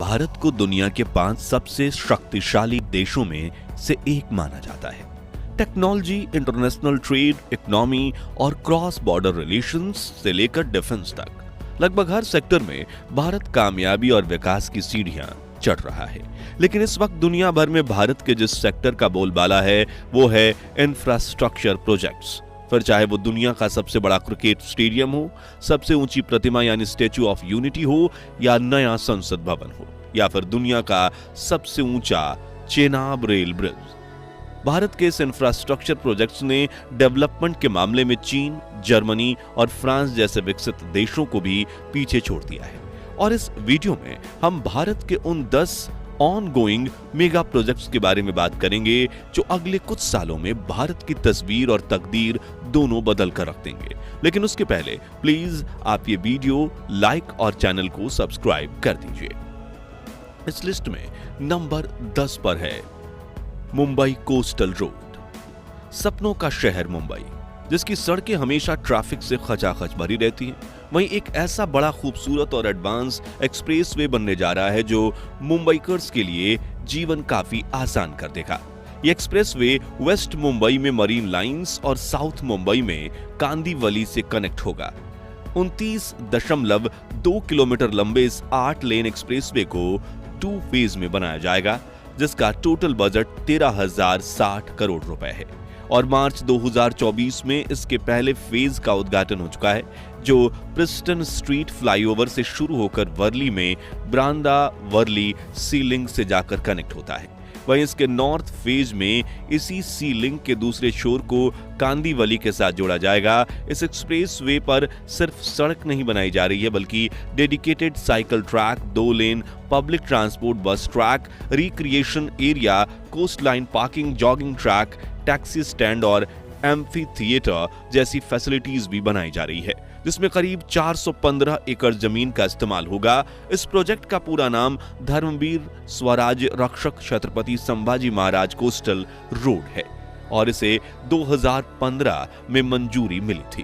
भारत को दुनिया के 5 सबसे शक्तिशाली देशों में से एक माना जाता है। टेक्नोलॉजी, इंटरनेशनल ट्रेड, इकोनॉमी और क्रॉस बॉर्डर रिलेशंस से लेकर डिफेंस तक लगभग हर सेक्टर में भारत कामयाबी और विकास की सीढ़ियां चढ़ रहा है। लेकिन इस वक्त दुनिया भर में भारत के जिस सेक्टर का बोलबाला है वो है इंफ्रास्ट्रक्चर प्रोजेक्ट्स। फिर चाहे वो दुनिया का सबसे बड़ा क्रिकेट स्टेडियम हो, सबसे ऊंची प्रतिमा यानी स्टैच्यू ऑफ यूनिटी हो, या नया संसद भवन हो, या फिर दुनिया का सबसे ऊंचा चेनाब रेल ब्रिज। भारत के इस इंफ्रास्ट्रक्चर प्रोजेक्ट्स ने डेवलपमेंट के मामले में चीन, जर्मनी और फ्रांस जैसे विकसित देशों को भी पीछे छोड़ दिया है। और इस वीडियो में हम भारत के उन 10 ऑनगोइंग मेगा प्रोजेक्ट्स के बारे में बात करेंगे जो अगले कुछ सालों में भारत की तस्वीर और तकदीर दोनों बदल कर रख देंगे। लेकिन उसके पहले प्लीज आप ये वीडियो लाइक और चैनल को सब्सक्राइब कर दीजिए। इस लिस्ट में नंबर 10 पर है मुंबई कोस्टल रोड। सपनों का शहर मुंबई, जिसकी सड़कें हमेशा ट्रैफिक से खचाखच भरी रहती हैं, वहीं एक ऐसा बड़ा खूबसूरत और एडवांस एक्सप्रेसवे बनने जा रहा है जो मुंबईकर्स के लिए जीवन काफी आसान कर देगा। ये एक्सप्रेसवे वेस्ट मुंबई में मरीन लाइंस और साउथ मुंबई में कांदीवली से कनेक्ट होगा। 29.2 किलोमीटर लंबे इस 8 लेन एक्सप्रेसवे को 2 फेज में बनाया जाएगा, जिसका टोटल बजट 13,060 करोड़ रुपए है। और मार्च 2024 में इसके पहले फेज का उद्घाटन हो चुका है, जो प्रिस्टन स्ट्रीट फ्लाईओवर से शुरू होकर वर्ली में ब्रांदा वर्ली सी लिंक से जाकर कनेक्ट होता है। वहीं इसके नॉर्थ फेज में इसी सी लिंक के दूसरे छोर को कांदीवली के साथ जोड़ा जाएगा। इस एक्सप्रेस वे पर सिर्फ सड़क नहीं बनाई जा रही है, बल्कि dedicated cycle track, 2 lane public transport bus track, recreation area, coast line parking, jogging track, taxi stand और एम्फी थिएटर जैसी फैसिलिटीज भी बनाई जा रही है, जिसमें करीब 415 एकड़ जमीन का इस्तेमाल होगा। इस प्रोजेक्ट का पूरा नाम धर्मवीर स्वराज रक्षक छत्रपति संभाजी महाराज कोस्टल रोड है और इसे 2015 में मंजूरी मिली थी,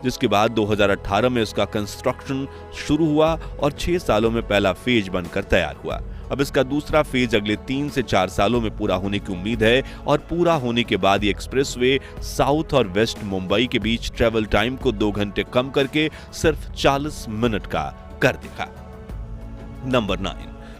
जिसके बाद 2018 में इसका कंस्ट्रक्शन शुरू हुआ और 6 सालों में पहला फेज बनकर तैयार हुआ। अब इसका दूसरा फेज अगले 3 से 4 सालों में पूरा होने की उम्मीद है और पूरा होने के बाद ये एक्सप्रेसवे साउथ और वेस्ट मुंबई के बीच ट्रेवल टाइम को 2 घंटे कम करके सिर्फ 40 मिनट का कर देगा। नंबर 9,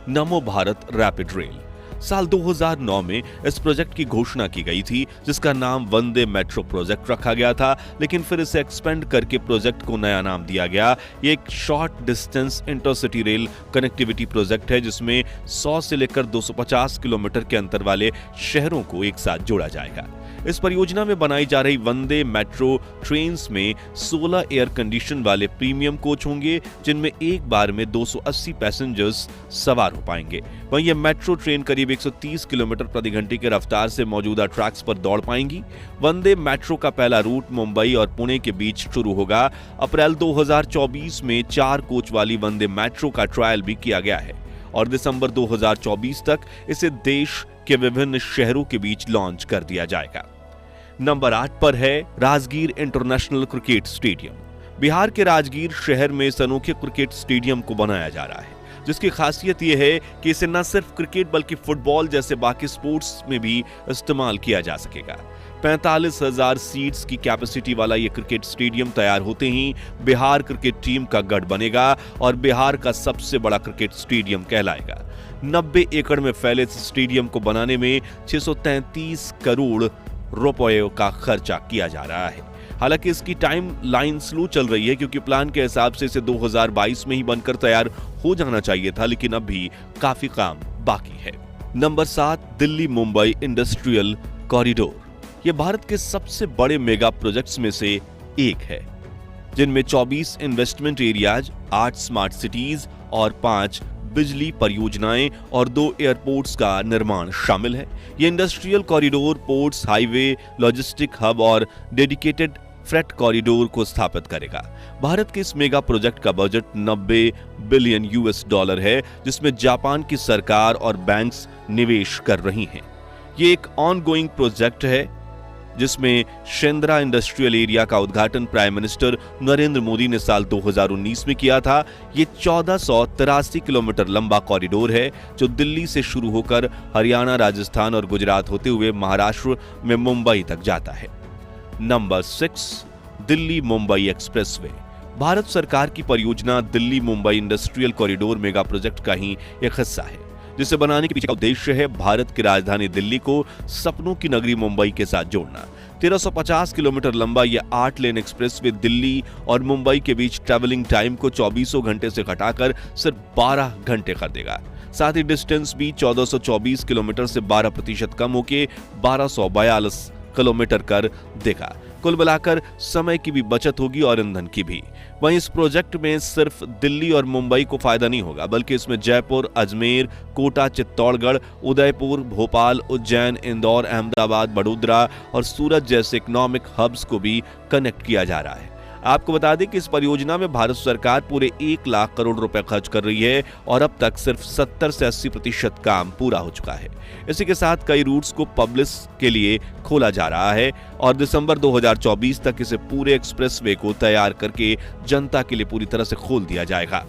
नमो भारत रैपिड रेल। साल 2009 में इस प्रोजेक्ट की घोषणा की गई थी, जिसका नाम वंदे मेट्रो प्रोजेक्ट रखा गया था, लेकिन फिर इसे एक्सपेंड करके प्रोजेक्ट को नया नाम दिया गया। ये एक short distance intercity rail connectivity project है, जिसमें 100 से लेकर 250 किलोमीटर के अंतर वाले शहरों को एक साथ जोड़ा जाएगा। इस परियोजना में बनाई जा रही वंदे मेट्रो ट्रेन्स में 16 एयर कंडीशन वाले प्रीमियम कोच होंगे, जिनमें एक बार में 280 पैसेंजर्स सवार हो पाएंगे। वहीं यह मेट्रो ट्रेन करीब 130 किलोमीटर प्रति घंटे की रफ्तार से मौजूदा ट्रैक्स पर दौड़ पाएंगी। वंदे मेट्रो का पहला रूट मुंबई और पुणे के बीच शुरू होगा। अप्रैल 2024 में 4 कोच वाली वंदे मेट्रो का ट्रायल भी किया गया है और दिसंबर 2024 तक इसे देश के विभिन्न शहरों के बीच लॉन्च कर दिया जाएगा। नंबर 8 पर है Rajgir international cricket stadium. Bihar के राजगीर शहर में इस अनोखे क्रिकेट स्टेडियम को बनाया जा रहा है, जिसकी खासियत यह है कि इसे न सिर्फ क्रिकेट बल्कि फुटबॉल जैसे बाकी स्पोर्ट्स में भी इस्तेमाल किया जा सकेगा। 45,000 सीट्स की कैपेसिटी वाला यह क्रिकेट स्टेडियम तैयार होते ही बिहार क्रिकेट टीम का गढ़ बनेगा और बिहार का सबसे बड़ा क्रिकेट स्टेडियम कहलाएगा। 90 एकड़ में फैले इस स्टेडियम को बनाने में 633 करोड़ रुपयों का खर्चा किया जा रहा है। हालांकि इसकी टाइम लाइन स्लो चल रही है, क्योंकि प्लान के हिसाब से इसे 2022 में ही बनकर तैयार हो जाना चाहिए था, लेकिन अब भी काफी काम बाकी है। Number 7, Delhi Mumbai industrial corridor. यह भारत के सबसे बड़े मेगा प्रोजेक्ट्स में से एक है, जिनमें 24 इन्वेस्टमेंट एरियाज, 8 स्मार्ट सिटीज और 5 बिजली परियोजनाएं और 2 एयरपोर्ट्स का निर्माण शामिल है। यह industrial corridor ports, highway, logistic hub और डेडिकेटेड फ्रेट कॉरिडोर को स्थापित करेगा। भारत के इस मेगा प्रोजेक्ट का बजट 90 बिलियन $, है, जिसमें जापान की सरकार और बैंक्स निवेश कर रही हैं। ये एक ऑनगोइंग प्रोजेक्ट है जिसमें शेंद्रा इंडस्ट्रियल एरिया का उद्घाटन प्राइम मिनिस्टर नरेंद्र मोदी ने साल 2019 में किया था। ये 1483 किलोमीटर लंबा कॉरिडोर है जो दिल्ली से शुरू होकर हरियाणा, राजस्थान और गुजरात होते हुए महाराष्ट्र में मुंबई तक जाता है। Number 6, Delhi Mumbai expressway. भारत सरकार की परियोजना Delhi Mumbai industrial corridor mega project का ही एक हिस्सा है, जिसे बनाने के पीछे का उद्देश्य है भारत की राजधानी दिल्ली को सपनों की नगरी मुंबई के साथ जोड़ना। 1350 किलोमीटर लंबा यह 8 लेन एक्सप्रेसवे दिल्ली और मुंबई के बीच ट्रैवलिंग टाइम को 24 घंटे से घटाकर सिर्फ 12 घंटे कर देगा। साथ ही डिस्टेंस भी 1424 किलोमीटर से 12% कम होकर 1242 किलोमीटर कर देगा। कुल मिलाकर समय की भी बचत होगी और ईंधन की भी। वहीं इस प्रोजेक्ट में सिर्फ दिल्ली और मुंबई को फायदा नहीं होगा, बल्कि इसमें जयपुर, अजमेर, कोटा, चित्तौड़गढ़, उदयपुर, भोपाल, उज्जैन, इंदौर, अहमदाबाद, बड़ोदरा और सूरत जैसे इकोनॉमिक हब्स को भी कनेक्ट किया जा रहा है। आपको बता दें कि इस परियोजना में भारत सरकार पूरे 1 लाख करोड़ रुपए खर्च कर रही है और अब तक सिर्फ 70 से 80% काम पूरा हो चुका है। इसी के साथ कई रूट्स को पब्लिक के लिए खोला जा रहा है और दिसंबर 2024 तक इसे पूरे एक्सप्रेसवे को तैयार करके जनता के लिए पूरी तरह से खोल दिया जाएगा।